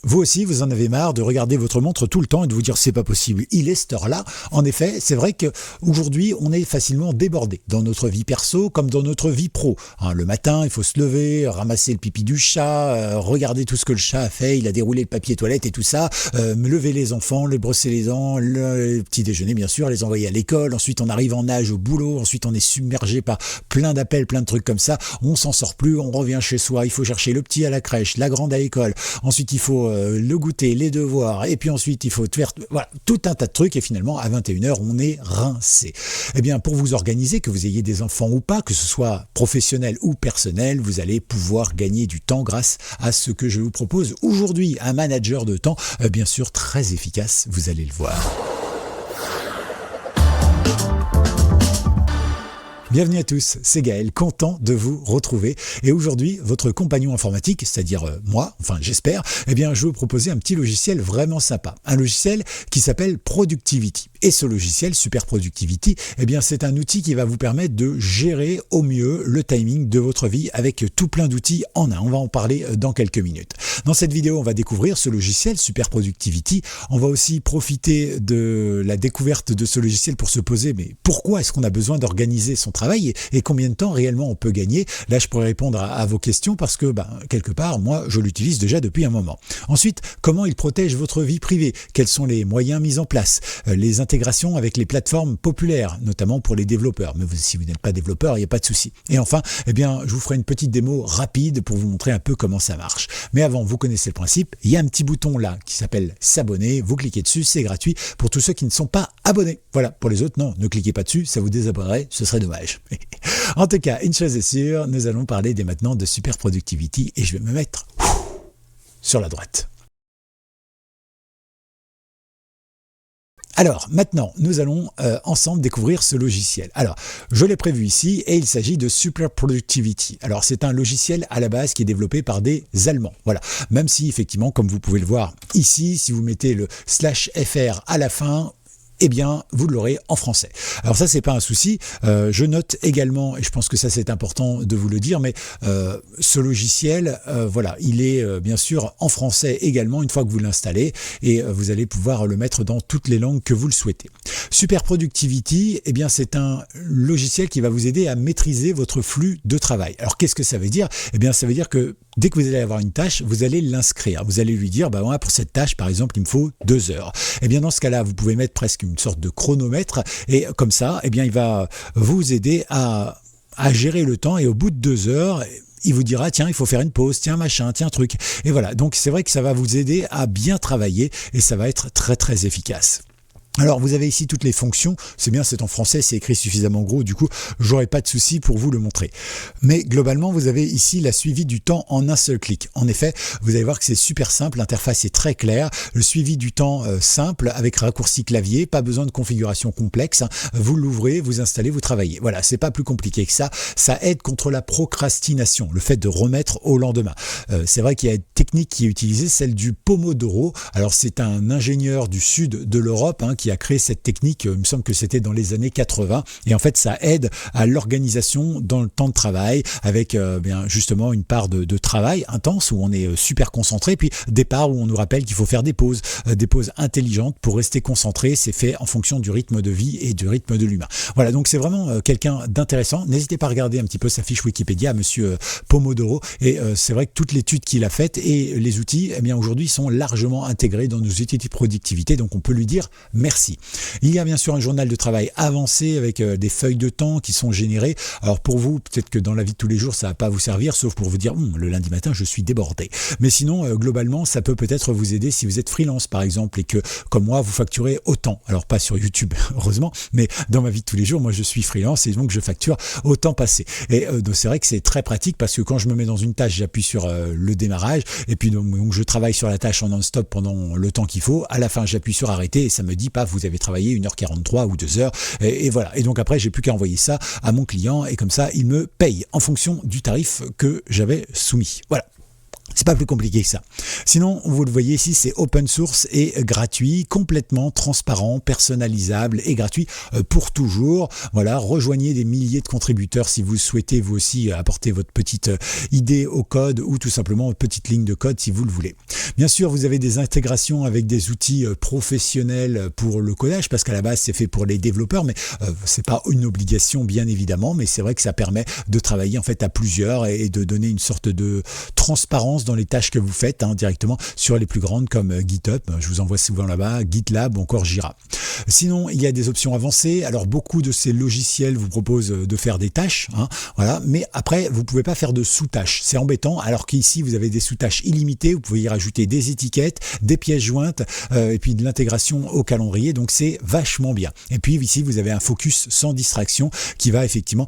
Vous aussi, vous en avez marre de regarder votre montre tout le temps et de vous dire c'est pas possible, il est cette heure-là. En effet, c'est vrai qu'aujourd'hui, on est facilement débordé dans notre vie perso comme dans notre vie pro. Le matin, il faut se lever, ramasser le pipi du chat, regarder tout ce que le chat a fait, il a déroulé le papier toilette et tout ça, lever les enfants, les brosser les dents, le petit déjeuner bien sûr, les envoyer à l'école, ensuite on arrive en nage au boulot, ensuite on est submergé par plein d'appels, plein de trucs comme ça, on s'en sort plus, on revient chez soi, il faut chercher le petit à la crèche, la grande à l'école, ensuite il faut le goûter, les devoirs, et puis ensuite il faut faire voilà, tout un tas de trucs, et finalement à 21h on est rincé. Eh bien pour vous organiser, que vous ayez des enfants ou pas, que ce soit professionnel ou personnel, vous allez pouvoir gagner du temps grâce à ce que je vous propose aujourd'hui, un manager de temps, bien sûr très efficace, vous allez le voir. Bienvenue à tous, c'est Gaël, content de vous retrouver. Et aujourd'hui, votre compagnon informatique, c'est-à-dire moi, enfin j'espère, eh bien je vais vous proposer un petit logiciel vraiment sympa. Un logiciel qui s'appelle Productivity. Et ce logiciel, Super Productivity, eh bien c'est un outil qui va vous permettre de gérer au mieux le timing de votre vie avec tout plein d'outils en un. On va en parler dans quelques minutes. Dans cette vidéo, on va découvrir ce logiciel, Super Productivity. On va aussi profiter de la découverte de ce logiciel pour se poser, mais pourquoi est-ce qu'on a besoin d'organiser son travail et combien de temps réellement on peut gagner? Là, je pourrais répondre à vos questions parce que, quelque part, moi, je l'utilise déjà depuis un moment. Ensuite, comment il protège votre vie privée? Quels sont les moyens mis en place? Les intégrations avec les plateformes populaires, notamment pour les développeurs. Mais si vous n'êtes pas développeur, il n'y a pas de souci. Et enfin, eh bien, je vous ferai une petite démo rapide pour vous montrer un peu comment ça marche. Mais avant, vous connaissez le principe. Il y a un petit bouton là qui s'appelle s'abonner. Vous cliquez dessus, c'est gratuit pour tous ceux qui ne sont pas abonnés. Voilà. Pour les autres, non, ne cliquez pas dessus, ça vous désabonnerait, ce serait dommage. En tout cas, une chose est sûre, nous allons parler dès maintenant de Super Productivity et je vais me mettre sur la droite. Alors, maintenant, nous allons ensemble découvrir ce logiciel. Alors, je l'ai prévu ici et il s'agit de Super Productivity. Alors, c'est un logiciel à la base qui est développé par des Allemands. Voilà. Même si, effectivement, comme vous pouvez le voir ici, si vous mettez le /fr à la fin, eh bien, vous l'aurez en français. Alors ça, c'est pas un souci. Je note également, et je pense que ça c'est important de vous le dire, mais ce logiciel, voilà, il est bien sûr en français également une fois que vous l'installez, et vous allez pouvoir le mettre dans toutes les langues que vous le souhaitez. Super Productivity, eh bien, c'est un logiciel qui va vous aider à maîtriser votre flux de travail. Alors qu'est-ce que ça veut dire? Eh bien, ça veut dire que dès que vous allez avoir une tâche, vous allez l'inscrire. Vous allez lui dire, voilà, pour cette tâche, par exemple, il me faut 2 heures. Eh bien, dans ce cas-là, vous pouvez mettre presque une sorte de chronomètre et comme ça, eh bien, il va vous aider à gérer le temps et au bout de 2 heures, il vous dira, tiens, il faut faire une pause, tiens, machin, tiens, truc. Et voilà. Donc, c'est vrai que ça va vous aider à bien travailler et ça va être très, très efficace. Alors vous avez ici toutes les fonctions, c'est bien, c'est en français, c'est écrit suffisamment gros, du coup j'aurai pas de souci pour vous le montrer. Mais globalement vous avez ici la suivi du temps en un seul clic. En effet, vous allez voir que c'est super simple, l'interface est très claire, le suivi du temps simple avec raccourci clavier, pas besoin de configuration complexe, hein. Vous l'ouvrez, vous installez, vous travaillez. Voilà, c'est pas plus compliqué que ça, ça aide contre la procrastination, le fait de remettre au lendemain. C'est vrai qu'il y a une technique qui est utilisée, celle du Pomodoro. Alors c'est un ingénieur du sud de l'Europe qui a créé cette technique, il me semble que c'était dans les années 80, et en fait ça aide à l'organisation dans le temps de travail avec bien justement une part de travail intense où on est super concentré, puis des parts où on nous rappelle qu'il faut faire des pauses intelligentes pour rester concentré. C'est fait en fonction du rythme de vie et du rythme de l'humain. Voilà, donc c'est vraiment quelqu'un d'intéressant. N'hésitez pas à regarder un petit peu sa fiche Wikipédia, monsieur Pomodoro, et c'est vrai que toute l'étude qu'il a faite et les outils, eh bien aujourd'hui sont largement intégrés dans nos outils de productivité, donc on peut lui dire merci. Il y a bien sûr un journal de travail avancé avec des feuilles de temps qui sont générées. Alors pour vous, peut-être que dans la vie de tous les jours, ça va pas vous servir, sauf pour vous dire le lundi matin, je suis débordé. Mais sinon, globalement, ça peut peut-être vous aider si vous êtes freelance par exemple et que, comme moi, vous facturez autant. Alors pas sur YouTube, heureusement, mais dans ma vie de tous les jours, moi je suis freelance et donc je facture au temps passé. Et donc c'est vrai que c'est très pratique parce que quand je me mets dans une tâche, j'appuie sur le démarrage et puis donc je travaille sur la tâche en non-stop pendant le temps qu'il faut. À la fin, j'appuie sur arrêter et ça me dit pas vous avez travaillé 1h43 ou 2 heures et voilà. Et donc après j'ai plus qu'à envoyer ça à mon client et comme ça il me paye en fonction du tarif que j'avais soumis. Voilà. C'est pas plus compliqué que ça. Sinon, vous le voyez ici, c'est open source et gratuit, complètement transparent, personnalisable et gratuit pour toujours. Voilà, rejoignez des milliers de contributeurs si vous souhaitez vous aussi apporter votre petite idée au code ou tout simplement une petite ligne de code si vous le voulez. Bien sûr, vous avez des intégrations avec des outils professionnels pour le codage parce qu'à la base, c'est fait pour les développeurs, mais c'est pas une obligation bien évidemment, mais c'est vrai que ça permet de travailler en fait à plusieurs et de donner une sorte de transparence dans les tâches que vous faites directement sur les plus grandes comme GitHub, je vous envoie souvent là-bas, GitLab ou encore Jira. Sinon, il y a des options avancées. Alors beaucoup de ces logiciels vous proposent de faire des tâches, voilà, mais après vous pouvez pas faire de sous-tâches. C'est embêtant, alors qu'ici vous avez des sous-tâches illimitées, vous pouvez y rajouter des étiquettes, des pièces jointes et puis de l'intégration au calendrier, donc c'est vachement bien. Et puis ici vous avez un focus sans distraction qui va effectivement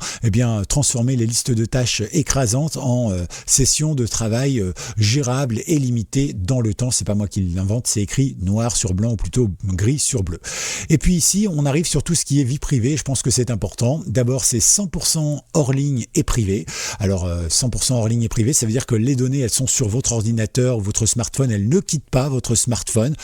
transformer les listes de tâches écrasantes en sessions de travail gérables et limitées dans le temps. C'est pas moi qui l'invente, c'est écrit noir sur blanc ou plutôt gris sur bleu. Et puis ici on arrive sur tout ce qui est vie privée. Je pense que c'est important. D'abord c'est 100% hors ligne et privé. Alors 100% hors ligne et privé, ça veut dire que les données elles sont sur votre ordinateur ou votre smartphone, elles ne quittent pas votre smartphone,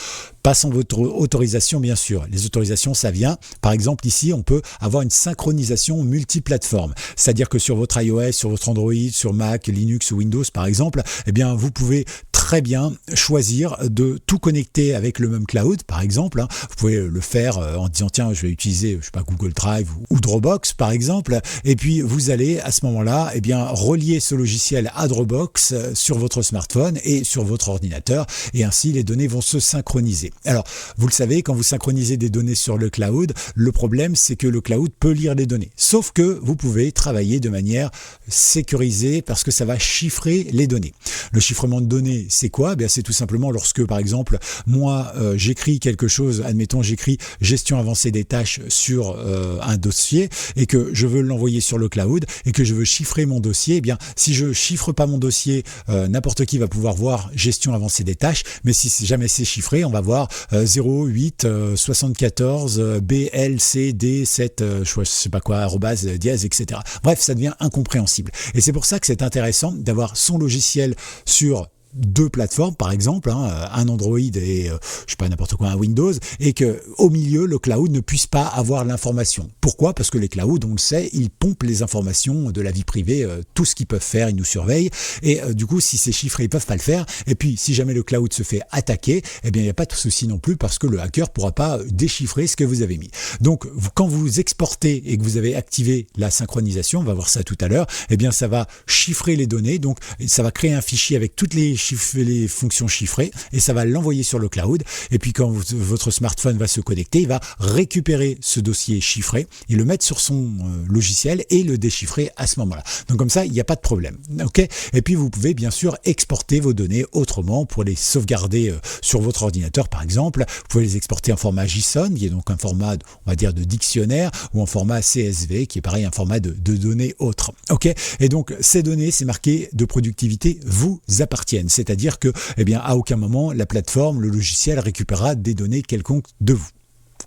pas sans votre autorisation bien sûr. Les autorisations ça vient, par exemple ici on peut avoir une synchronisation multiplateforme, c'est-à-dire que sur votre iOS, sur votre Android, sur Mac, Linux ou Windows par exemple, vous pouvez très bien choisir de tout connecter avec le même cloud par exemple. Vous pouvez le faire en disant tiens je vais utiliser Google Drive ou Dropbox par exemple, et puis vous allez à ce moment-là relier ce logiciel à Dropbox sur votre smartphone et sur votre ordinateur, et ainsi les données vont se synchroniser. Alors vous le savez, quand vous synchronisez des données sur le cloud, le problème c'est que le cloud peut lire les données, sauf que vous pouvez travailler de manière sécurisée parce que ça va chiffrer les données. Le chiffrement de données c'est quoi ? C'est tout simplement lorsque par exemple moi j'écris quelque chose, admettons j'écris gestion avancée des tâches sur un dossier et que je veux l'envoyer sur le cloud et que je veux chiffrer mon dossier, si je chiffre pas mon dossier, n'importe qui va pouvoir voir gestion avancée des tâches, mais si jamais c'est chiffré, on va voir 08 74 BLCD 7 je sais pas quoi arrobase dièse, etc. Bref, ça devient incompréhensible. Et c'est pour ça que c'est intéressant d'avoir son logiciel sur deux plateformes par exemple, un Android et n'importe quoi, un Windows, et que au milieu le cloud ne puisse pas avoir l'information. Pourquoi ? Parce que les clouds, on le sait, ils pompent les informations de la vie privée, tout ce qu'ils peuvent faire, ils nous surveillent, et du coup si c'est chiffré ils peuvent pas le faire, et puis si jamais le cloud se fait attaquer, il n'y a pas de souci non plus parce que le hacker pourra pas déchiffrer ce que vous avez mis. Donc quand vous exportez et que vous avez activé la synchronisation, on va voir ça tout à l'heure, ça va chiffrer les données, donc ça va créer un fichier avec toutes les fonctions chiffrées et ça va l'envoyer sur le cloud, et puis quand votre smartphone va se connecter, il va récupérer ce dossier chiffré et le mettre sur son logiciel et le déchiffrer à ce moment-là. Donc comme ça, il n'y a pas de problème. Okay ? Et puis vous pouvez bien sûr exporter vos données autrement pour les sauvegarder sur votre ordinateur par exemple. Vous pouvez les exporter en format JSON, qui est donc un format, on va dire, de dictionnaire, ou en format CSV, qui est pareil, un format de données autres. Okay ? Et donc ces données, c'est marqué de productivité, vous appartiennent. C'est-à-dire que, à aucun moment, la plateforme, le logiciel récupérera des données quelconques de vous.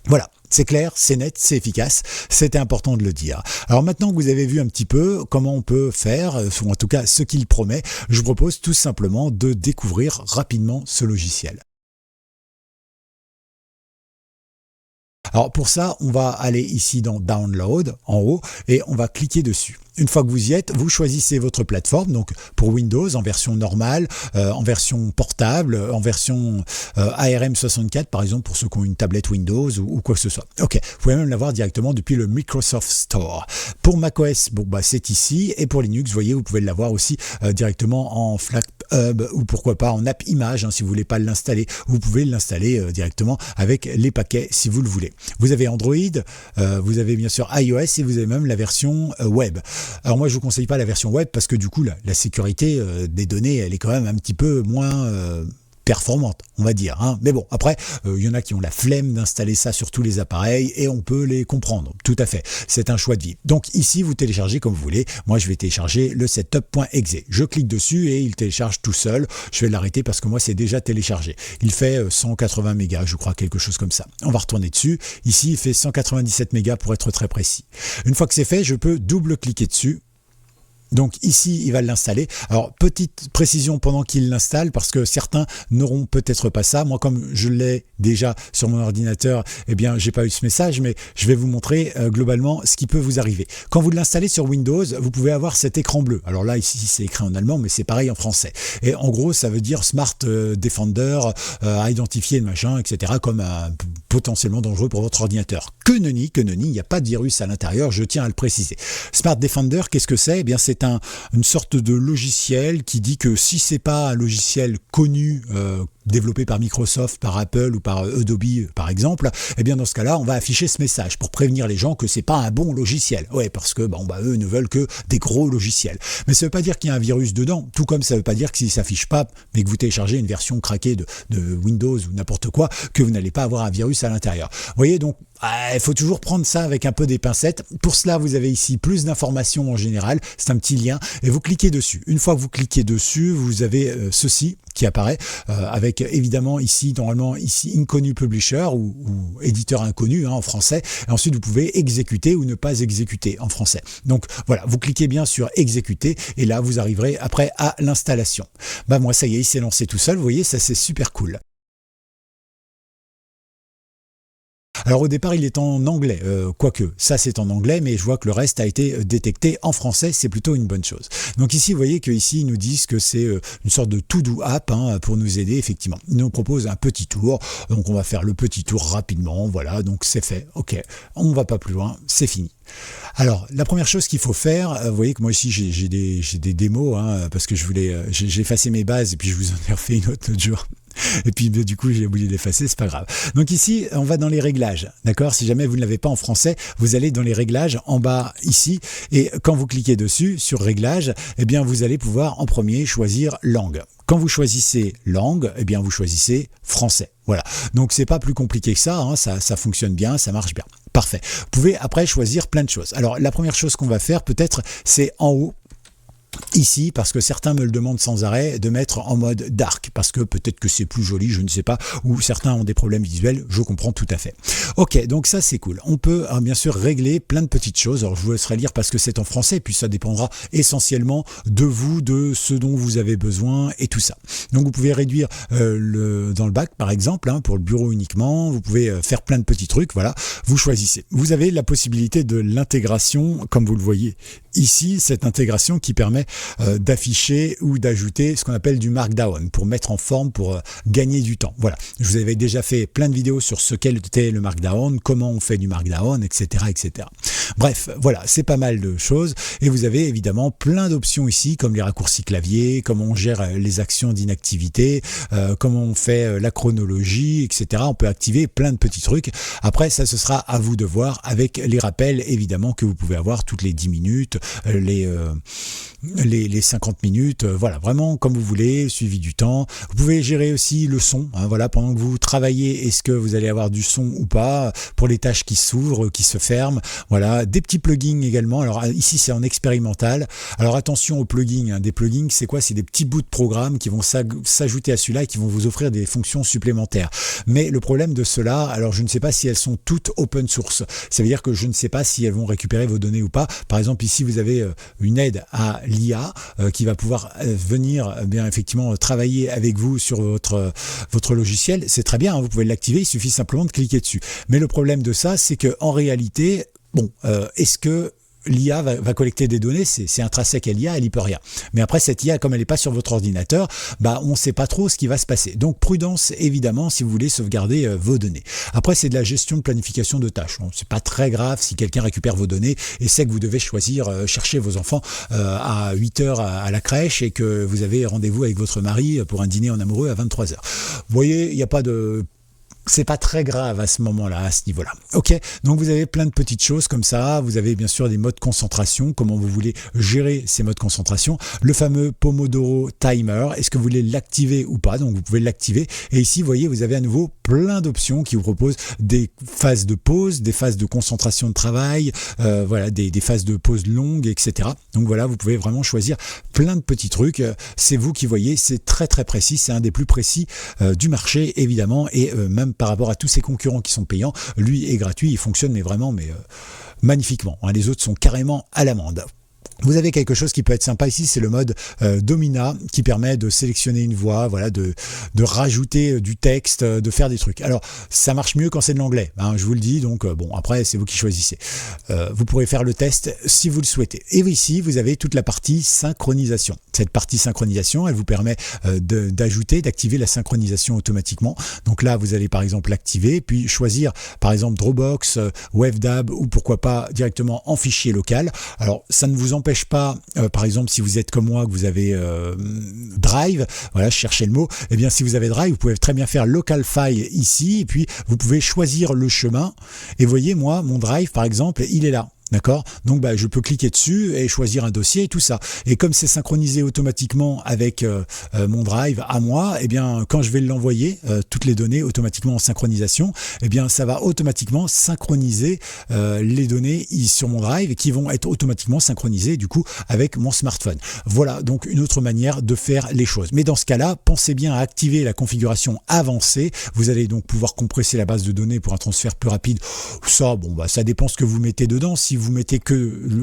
Voilà, c'est clair, c'est net, c'est efficace, c'était important de le dire. Alors maintenant que vous avez vu un petit peu comment on peut faire, ou en tout cas ce qu'il promet, je vous propose tout simplement de découvrir rapidement ce logiciel. Alors pour ça, on va aller ici dans Download, en haut, et on va cliquer dessus. Une fois que vous y êtes, vous choisissez votre plateforme, donc pour Windows en version normale, en version portable, en version ARM64 par exemple pour ceux qui ont une tablette Windows ou quoi que ce soit. Ok, vous pouvez même l'avoir directement depuis le Microsoft Store. Pour macOS, c'est ici, et pour Linux, vous voyez, vous pouvez l'avoir aussi directement en FlatHub ou pourquoi pas en app image si vous voulez pas l'installer. Vous pouvez l'installer directement avec les paquets si vous le voulez. Vous avez Android, vous avez bien sûr iOS et vous avez même la version web. Alors moi je vous conseille pas la version web parce que du coup la sécurité des données elle est quand même un petit peu moins performante, on va dire. Mais bon, après, il y en a qui ont la flemme d'installer ça sur tous les appareils et on peut les comprendre, tout à fait. C'est un choix de vie. Donc ici, vous téléchargez comme vous voulez. Moi, je vais télécharger le setup.exe. Je clique dessus et il télécharge tout seul. Je vais l'arrêter parce que moi, c'est déjà téléchargé. Il fait 180 mégas, je crois, quelque chose comme ça. On va retourner dessus. Ici, il fait 197 mégas pour être très précis. Une fois que c'est fait, je peux double-cliquer dessus. Donc ici, il va l'installer. Alors, petite précision pendant qu'il l'installe, parce que certains n'auront peut-être pas ça. Moi, comme je l'ai déjà sur mon ordinateur, eh bien, j'ai pas eu ce message, mais je vais vous montrer globalement ce qui peut vous arriver. Quand vous l'installez sur Windows, vous pouvez avoir cet écran bleu. Alors là, ici, c'est écrit en allemand, mais c'est pareil en français. Et en gros, ça veut dire Smart Defender, à identifier le machin, etc., comme potentiellement dangereux pour votre ordinateur. Que nenni, il n'y a pas de virus à l'intérieur, je tiens à le préciser. Smart Defender, qu'est-ce que c'est? Eh bien, c'est une sorte de logiciel qui dit que si c'est pas un logiciel connu, développé par Microsoft, par Apple ou par Adobe par exemple, eh bien dans ce cas-là, on va afficher ce message pour prévenir les gens que c'est pas un bon logiciel. Ouais, parce que eux ne veulent que des gros logiciels. Mais ça veut pas dire qu'il y a un virus dedans, tout comme ça veut pas dire que s'il s'affiche pas, mais que vous téléchargez une version craquée de Windows ou n'importe quoi, que vous n'allez pas avoir un virus à l'intérieur. Vous voyez, donc il faut toujours prendre ça avec un peu des pincettes. Pour cela, vous avez ici plus d'informations en général. C'est un petit lien et vous cliquez dessus. Une fois que vous cliquez dessus, vous avez ceci qui apparaît avec évidemment ici, normalement ici, Inconnu Publisher ou éditeur inconnu en français. Et ensuite, vous pouvez exécuter ou ne pas exécuter en français. Donc voilà, vous cliquez bien sur exécuter et là, vous arriverez après à l'installation. Moi, ça y est, il s'est lancé tout seul. Vous voyez, ça c'est super cool. Alors au départ il est en anglais, quoique ça c'est en anglais, mais je vois que le reste a été détecté en français, c'est plutôt une bonne chose. Donc ici vous voyez qu'ici ils nous disent que c'est une sorte de to-do app pour nous aider effectivement. Ils nous proposent un petit tour, donc on va faire le petit tour rapidement, voilà, donc c'est fait, ok, on ne va pas plus loin, c'est fini. Alors la première chose qu'il faut faire, vous voyez que moi ici j'ai des démos, parce que j'ai effacé mes bases et puis je vous en ai refait une autre l'autre jour. Et puis du coup j'ai oublié d'effacer, c'est pas grave. Donc ici on va dans les réglages, d'accord? Si jamais vous ne l'avez pas en français, vous allez dans les réglages en bas ici et quand vous cliquez dessus sur réglages, eh bien vous allez pouvoir en premier choisir langue. Quand vous choisissez langue, eh bien vous choisissez français. Voilà. Donc c'est pas plus compliqué que ça, ça fonctionne bien, ça marche bien. Parfait. Vous pouvez après choisir plein de choses. Alors la première chose qu'on va faire peut-être c'est en haut. Ici, parce que certains me le demandent sans arrêt, de mettre en mode dark, parce que peut-être que c'est plus joli, je ne sais pas, ou certains ont des problèmes visuels, je comprends tout à fait. Ok, donc ça c'est cool. On peut bien sûr régler plein de petites choses, alors je vous laisserai lire parce que c'est en français, puis ça dépendra essentiellement de vous, de ce dont vous avez besoin et tout ça. Donc vous pouvez réduire dans le bac par exemple, pour le bureau uniquement, vous pouvez faire plein de petits trucs, voilà, vous choisissez. Vous avez la possibilité de l'intégration, comme vous le voyez ici, cette intégration qui permet d'afficher ou d'ajouter ce qu'on appelle du markdown pour mettre en forme, pour gagner du temps. Voilà, je vous avais déjà fait plein de vidéos sur ce qu'était le markdown, comment on fait du markdown, etc., etc. Bref, voilà, c'est pas mal de choses et vous avez évidemment plein d'options ici comme les raccourcis clavier, comment on gère les actions d'inactivité, comment on fait la chronologie, etc. On peut activer plein de petits trucs. Après, ça, ce sera à vous de voir avec les rappels évidemment que vous pouvez avoir toutes les 10 minutes, les 50 minutes, voilà, vraiment comme vous voulez, suivi du temps. Vous pouvez gérer aussi le son, voilà, pendant que vous travaillez, est-ce que vous allez avoir du son ou pas, pour les tâches qui s'ouvrent, qui se ferment, voilà, des petits plugins également. Alors ici c'est en expérimental, alors attention aux plugins, des plugins c'est quoi? C'est des petits bouts de programme qui vont s'ajouter à celui-là et qui vont vous offrir des fonctions supplémentaires. Mais le problème de cela, alors je ne sais pas si elles sont toutes open source, ça veut dire que je ne sais pas si elles vont récupérer vos données ou pas. Par exemple ici vous avez une aide à l'IA qui va pouvoir venir bien effectivement travailler avec vous sur votre logiciel. C'est très bien, vous pouvez l'activer, il suffit simplement de cliquer dessus. Mais le problème de ça, c'est que en réalité, est-ce que l'IA va collecter des données, c'est intrinsèque à l'IA, elle n'y peut rien. Mais après, cette IA, comme elle n'est pas sur votre ordinateur, on ne sait pas trop ce qui va se passer. Donc prudence, évidemment, si vous voulez sauvegarder vos données. Après, c'est de la gestion de planification de tâches. C'est pas très grave si quelqu'un récupère vos données et sait que vous devez choisir, chercher vos enfants à 8h à la crèche et que vous avez rendez-vous avec votre mari pour un dîner en amoureux à 23h. Vous voyez, il n'y a pas de... C'est pas très grave à ce moment-là, à ce niveau-là. Ok, donc vous avez plein de petites choses comme ça. Vous avez bien sûr des modes concentration, comment vous voulez gérer ces modes concentration. Le fameux Pomodoro Timer, est-ce que vous voulez l'activer ou pas? Donc vous pouvez l'activer. Et ici, vous voyez, vous avez à nouveau plein d'options qui vous proposent des phases de pause, des phases de concentration de travail, voilà, des phases de pause longues, etc. Donc voilà, vous pouvez vraiment choisir plein de petits trucs. C'est vous qui voyez, c'est très très précis. C'est un des plus précis du marché, évidemment, et même par rapport à tous ses concurrents qui sont payants, lui est gratuit, il fonctionne mais vraiment magnifiquement. Les autres sont carrément à l'amende. Vous avez quelque chose qui peut être sympa ici, c'est le mode Domina qui permet de sélectionner une voix, voilà, de rajouter du texte, de faire des trucs. Alors, ça marche mieux quand c'est de l'anglais, hein, je vous le dis, donc bon, après, c'est vous qui choisissez. Vous pourrez faire le test si vous le souhaitez. Et ici, vous avez toute la partie synchronisation. Cette partie synchronisation, elle vous permet d'activer la synchronisation automatiquement. Donc là, vous allez par exemple l'activer, puis choisir par exemple Dropbox, WebDAV ou pourquoi pas directement en fichier local. Alors, ça ne vous empêche pas, par exemple, si vous êtes comme moi, que vous avez Drive, voilà, cherchez le mot, eh bien si vous avez Drive, vous pouvez très bien faire Local File ici, et puis vous pouvez choisir le chemin, et voyez, moi, mon Drive, par exemple, il est là. D'accord? Donc je peux cliquer dessus et choisir un dossier et tout ça. Et comme c'est synchronisé automatiquement avec mon Drive à moi, eh bien quand je vais l'envoyer, toutes les données automatiquement en synchronisation, eh bien ça va automatiquement synchroniser les données sur mon Drive qui vont être automatiquement synchronisées du coup avec mon smartphone. Voilà donc une autre manière de faire les choses. Mais dans ce cas-là, pensez bien à activer la configuration avancée. Vous allez donc pouvoir compresser la base de données pour un transfert plus rapide. Ça, ça dépend ce que vous mettez dedans. Si vous mettez que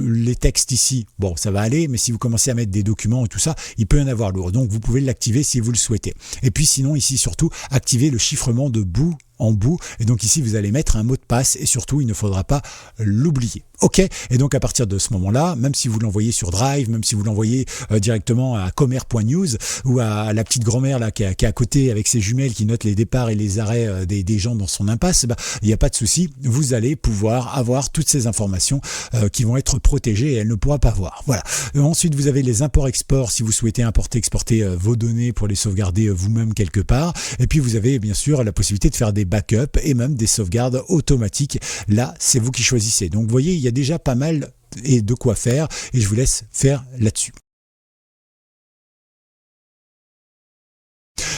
les textes ici, bon, ça va aller, mais si vous commencez à mettre des documents et tout ça, il peut y en avoir lourd. Donc, vous pouvez l'activer si vous le souhaitez. Et puis, sinon, ici, surtout, activez le chiffrement de bout en bout. Et donc ici, vous allez mettre un mot de passe et surtout, il ne faudra pas l'oublier. OK? Et donc, à partir de ce moment-là, même si vous l'envoyez sur Drive, même si vous l'envoyez directement à commer.news ou à la petite grand-mère là qui est à côté avec ses jumelles qui note les départs et les arrêts des gens dans son impasse, il n'y a pas de souci. Vous allez pouvoir avoir toutes ces informations qui vont être protégées et elle ne pourra pas voir. Voilà. Ensuite, vous avez les imports-exports si vous souhaitez importer, exporter vos données pour les sauvegarder vous-même quelque part. Et puis, vous avez bien sûr la possibilité de faire des backups et même des sauvegardes automatiques. Là, c'est vous qui choisissez. Donc, vous voyez, il y a déjà pas mal et de quoi faire et je vous laisse faire là-dessus.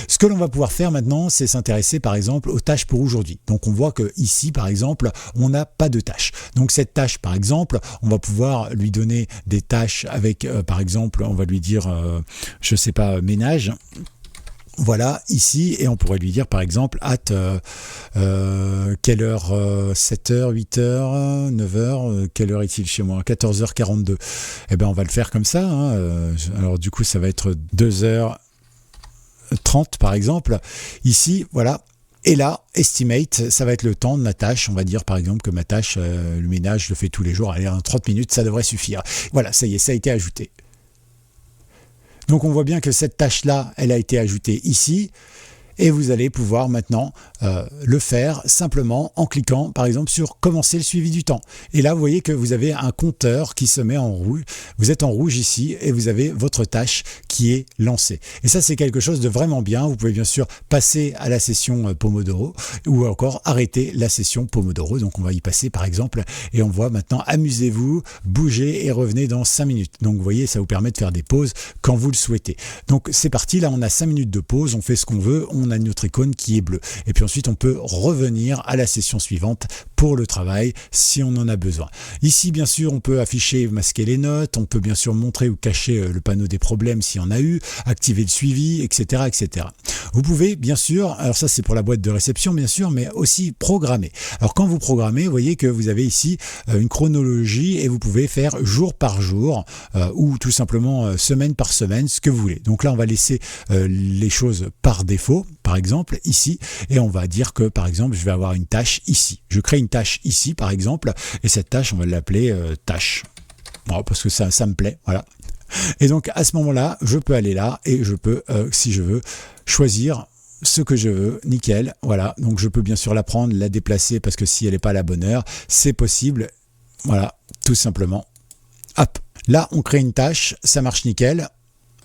Ce que l'on va pouvoir faire maintenant, c'est s'intéresser par exemple aux tâches pour aujourd'hui. Donc on voit que ici par exemple, on n'a pas de tâches. Donc cette tâche par exemple, on va pouvoir lui donner des tâches avec par exemple, on va lui dire, je sais pas, ménage. Voilà, ici, et on pourrait lui dire par exemple, quelle heure, 7h, 8h, 9h, quelle heure est-il chez moi, 14h42. Eh bien, on va le faire comme ça. Hein. Alors du coup, ça va être 2h30 par exemple. Ici, voilà. Et là, estimate, ça va être le temps de ma tâche. On va dire par exemple que ma tâche, le ménage, je le fais tous les jours. Allez, en 30 minutes, ça devrait suffire. Voilà, ça y est, ça a été ajouté. Donc on voit bien que cette tâche-là, elle a été ajoutée ici. Et vous allez pouvoir maintenant le faire simplement en cliquant par exemple sur commencer le suivi du temps. Et là vous voyez que vous avez un compteur qui se met en rouge. Vous êtes en rouge ici et vous avez votre tâche qui est lancée. Et ça c'est quelque chose de vraiment bien. Vous pouvez bien sûr passer à la session Pomodoro ou encore arrêter la session Pomodoro. Donc on va y passer par exemple et on voit maintenant amusez-vous, bougez et revenez dans 5 minutes. Donc vous voyez ça vous permet de faire des pauses quand vous le souhaitez. Donc c'est parti, là on a 5 minutes de pause, on fait ce qu'on veut, on a notre icône qui est bleue. Et puis ensuite, on peut revenir à la session suivante pour le travail si on en a besoin. Ici, bien sûr, on peut afficher, masquer les notes, on peut bien sûr montrer ou cacher le panneau des problèmes s'il y en a eu, activer le suivi, etc., etc. Vous pouvez, bien sûr, alors ça c'est pour la boîte de réception, bien sûr, mais aussi programmer. Alors quand vous programmez, vous voyez que vous avez ici une chronologie et vous pouvez faire jour par jour ou tout simplement semaine par semaine, ce que vous voulez. Donc là, on va laisser les choses par défaut, par exemple ici, et on va dire que par exemple je vais avoir une tâche ici. Je crée une tâche ici par exemple, et cette tâche on va l'appeler tâche. Bon, parce que ça me plaît, voilà. Et donc à ce moment-là, je peux aller là et je peux, si je veux, choisir ce que je veux, nickel, voilà. Donc je peux bien sûr la prendre, la déplacer parce que si elle n'est pas à la bonne heure, c'est possible, voilà, tout simplement. Hop, là on crée une tâche, ça marche nickel.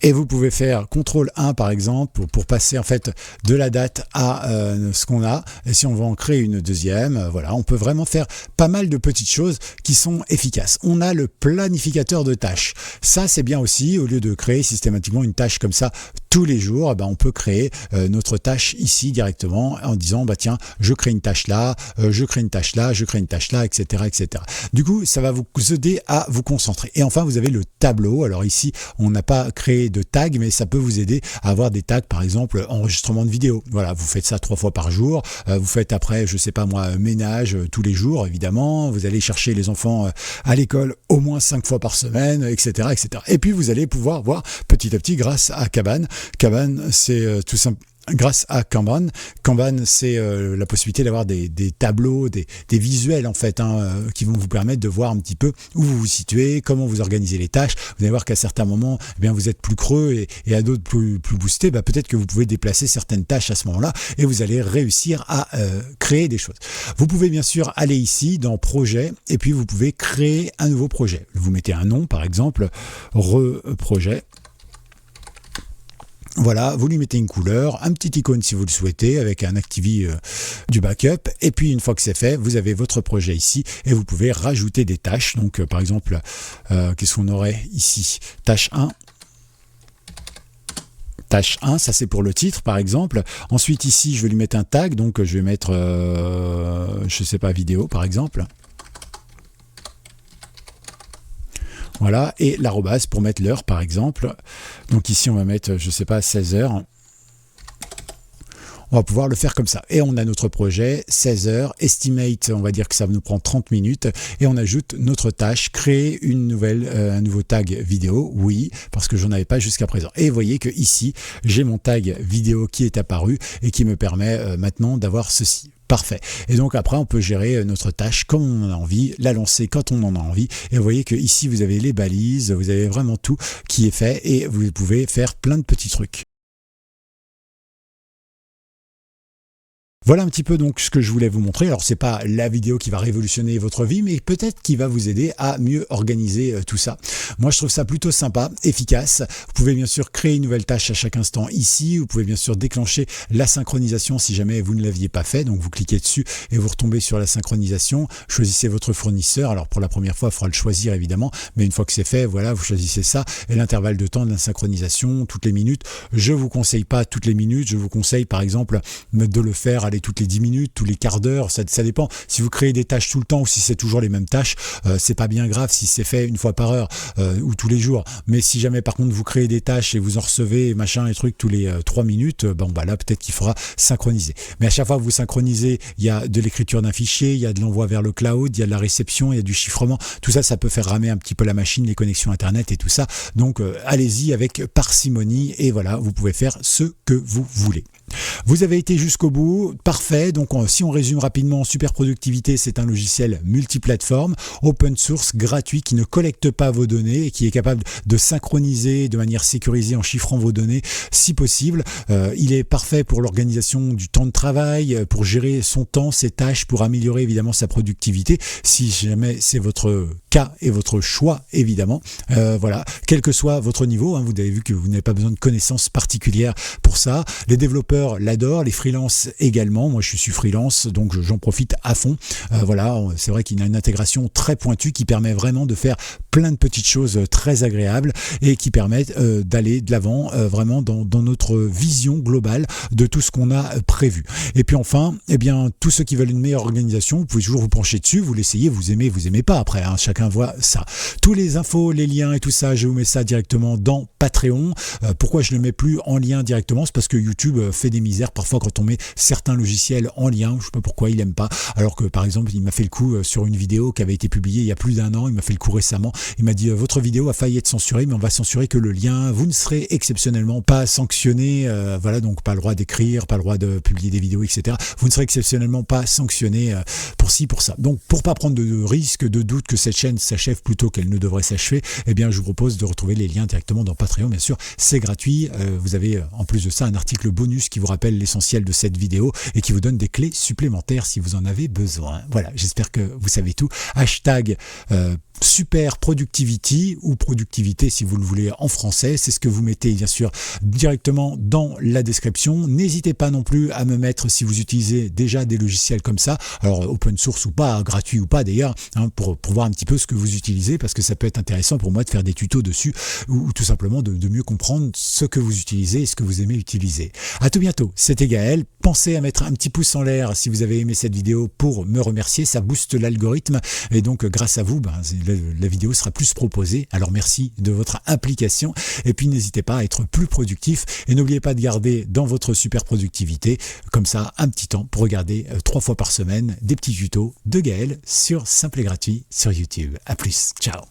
Et vous pouvez faire CTRL 1 par exemple pour passer en fait de la date à ce qu'on a. Et si on veut en créer une deuxième, voilà, on peut vraiment faire pas mal de petites choses qui sont efficaces. On a le planificateur de tâches. Ça c'est bien aussi, au lieu de créer systématiquement une tâche comme ça tous les jours, eh ben, on peut créer notre tâche ici directement en disant bah tiens, je crée une tâche là, je crée une tâche là, je crée une tâche là, etc., etc. Du coup, ça va vous aider à vous concentrer. Et enfin, vous avez le tableau. Alors ici, on n'a pas créé de tag, mais ça peut vous aider à avoir des tags, par exemple, enregistrement de vidéo. Voilà, vous faites ça 3 fois par jour. Vous faites après, je sais pas moi, ménage tous les jours, évidemment. Vous allez chercher les enfants à l'école au moins 5 fois par semaine, etc., etc. Et puis, vous allez pouvoir voir petit à petit grâce à Kanban. Kanban, c'est tout simple. Grâce à Kanban, c'est la possibilité d'avoir des tableaux, des visuels en fait, qui vont vous permettre de voir un petit peu où vous vous situez, comment vous organisez les tâches. Vous allez voir qu'à certains moments, eh bien, vous êtes plus creux et à d'autres plus boostés. Bah, peut-être que vous pouvez déplacer certaines tâches à ce moment-là et vous allez réussir à créer des choses. Vous pouvez bien sûr aller ici dans Projet et puis vous pouvez créer un nouveau projet. Vous mettez un nom, par exemple, Projet. Voilà, vous lui mettez une couleur, un petit icône si vous le souhaitez, avec un Activi du backup. Et puis une fois que c'est fait, vous avez votre projet ici et vous pouvez rajouter des tâches. Donc par exemple, qu'est-ce qu'on aurait ici? Tâche 1. Tâche 1, ça c'est pour le titre par exemple. Ensuite ici, je vais lui mettre un tag. Donc je vais mettre, je sais pas, vidéo par exemple. Voilà, et l'arrobase pour mettre l'heure par exemple. Donc ici on va mettre, je sais pas, 16 heures. On va pouvoir le faire comme ça. Et on a notre projet, 16 heures, estimate, on va dire que ça nous prend 30 minutes. Et on ajoute notre tâche, créer un nouveau tag vidéo, oui, parce que j'en avais pas jusqu'à présent. Et vous voyez que ici, j'ai mon tag vidéo qui est apparu et qui me permet maintenant d'avoir ceci. Parfait. Et donc après, on peut gérer notre tâche comme on en a envie, la lancer quand on en a envie. Et vous voyez que ici, vous avez les balises, vous avez vraiment tout qui est fait et vous pouvez faire plein de petits trucs. Voilà un petit peu donc ce que je voulais vous montrer. Alors c'est pas la vidéo qui va révolutionner votre vie, mais peut-être qui va vous aider à mieux organiser tout ça. Moi je trouve ça plutôt sympa, efficace. Vous pouvez bien sûr créer une nouvelle tâche à chaque instant ici. Vous pouvez bien sûr déclencher la synchronisation si jamais vous ne l'aviez pas fait. Donc vous cliquez dessus et vous retombez sur la synchronisation. Choisissez votre fournisseur. Alors pour la première fois, il faudra le choisir évidemment, mais une fois que c'est fait, voilà, vous choisissez ça. Et l'intervalle de temps de la synchronisation, toutes les minutes. Je vous conseille pas toutes les minutes. Je vous conseille par exemple de le faire à toutes les 10 minutes, tous les quarts d'heure, ça dépend. Si vous créez des tâches tout le temps ou si c'est toujours les mêmes tâches, c'est pas bien grave si c'est fait une fois par heure ou tous les jours. Mais si jamais par contre vous créez des tâches et vous en recevez machin et trucs tous les 3 minutes, bon bah là peut-être qu'il faudra synchroniser. Mais à chaque fois que vous synchronisez, il y a de l'écriture d'un fichier, il y a de l'envoi vers le cloud, il y a de la réception, il y a du chiffrement. Tout ça, ça peut faire ramer un petit peu la machine, les connexions internet et tout ça. Donc allez-y avec parcimonie et voilà, vous pouvez faire ce que vous voulez. Vous avez été jusqu'au bout, parfait. Donc si on résume rapidement, Super Productivité, c'est un logiciel multiplateforme, open source, gratuit, qui ne collecte pas vos données et qui est capable de synchroniser de manière sécurisée en chiffrant vos données si possible. Il est parfait pour l'organisation du temps de travail, pour gérer son temps, ses tâches, pour améliorer évidemment sa productivité, si jamais c'est votre cas et votre choix évidemment. Voilà, quel que soit votre niveau, vous avez vu que vous n'avez pas besoin de connaissances particulières pour ça. Les développeurs l'adorent, les freelances également. Moi je suis freelance donc j'en profite à fond. Voilà, c'est vrai qu'il y a une intégration très pointue qui permet vraiment de faire plein de petites choses très agréables et qui permettent d'aller de l'avant vraiment dans notre vision globale de tout ce qu'on a prévu. Et puis enfin, eh bien, tous ceux qui veulent une meilleure organisation, vous pouvez toujours vous pencher dessus, vous l'essayez, vous aimez pas après, chacun voit ça. Tous les infos, les liens et tout ça, je vous mets ça directement dans Patreon. Pourquoi je ne le mets plus en lien directement? C'est parce que YouTube fait des misères parfois quand on met certains logiciels en lien, je sais pas pourquoi il aime pas, alors que par exemple il m'a fait le coup sur une vidéo qui avait été publiée il y a plus d'1 an, il m'a fait le coup récemment, il m'a dit votre vidéo a failli être censurée mais on va censurer que le lien, vous ne serez exceptionnellement pas sanctionné, voilà, donc pas le droit d'écrire, pas le droit de publier des vidéos, etc. Vous ne serez exceptionnellement pas sanctionné pour ci, pour ça. Donc pour pas prendre de risque, de doute que cette chaîne s'achève plutôt qu'elle ne devrait s'achever, eh bien je vous propose de retrouver les liens directement dans Patreon, bien sûr, c'est gratuit, vous avez en plus de ça un article bonus qui vous rappelle l'essentiel de cette vidéo et qui vous donne des clés supplémentaires si vous en avez besoin. Voilà, j'espère que vous savez tout. Hashtag Super Productivity ou productivité si vous le voulez en français, c'est ce que vous mettez bien sûr directement dans la description. N'hésitez pas non plus à me mettre si vous utilisez déjà des logiciels comme ça, alors open source ou pas, gratuit ou pas d'ailleurs, hein, pour voir un petit peu ce que vous utilisez, parce que ça peut être intéressant pour moi de faire des tutos dessus ou tout simplement de mieux comprendre ce que vous utilisez et ce que vous aimez utiliser. À tout bientôt, c'était Gaël. Pensez à mettre un petit pouce en l'air si vous avez aimé cette vidéo pour me remercier, ça booste l'algorithme et donc grâce à vous, la vidéo sera plus proposée. Alors merci de votre implication et puis n'hésitez pas à être plus productif et n'oubliez pas de garder dans votre super productivité comme ça un petit temps pour regarder 3 fois par semaine des petits tutos de Gaël sur Simple et Gratuit sur YouTube. À plus, ciao.